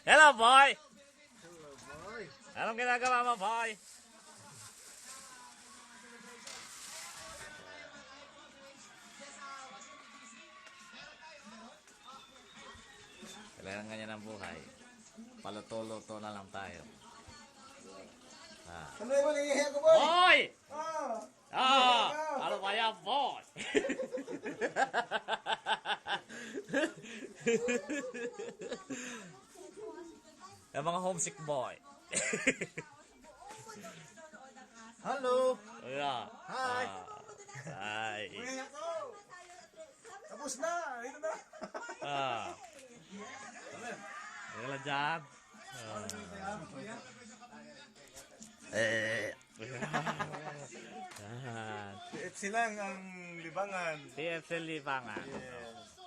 Hello, boy! Hello, boy. Anong ginagawa mo, boy? Kailangan ganyan ang buhay. Paluto-luto na lang tayo. Ano yung malihiya ko, boy? Boy! Ah! Ano ba yan, boy? Yung mga homesick boy. Hello! Ayan. Hi! Hi. Malihiya ko! Tapos na! Ito na! Ano lang dyan? Sila ang libangan. TFC Libangan. Yes.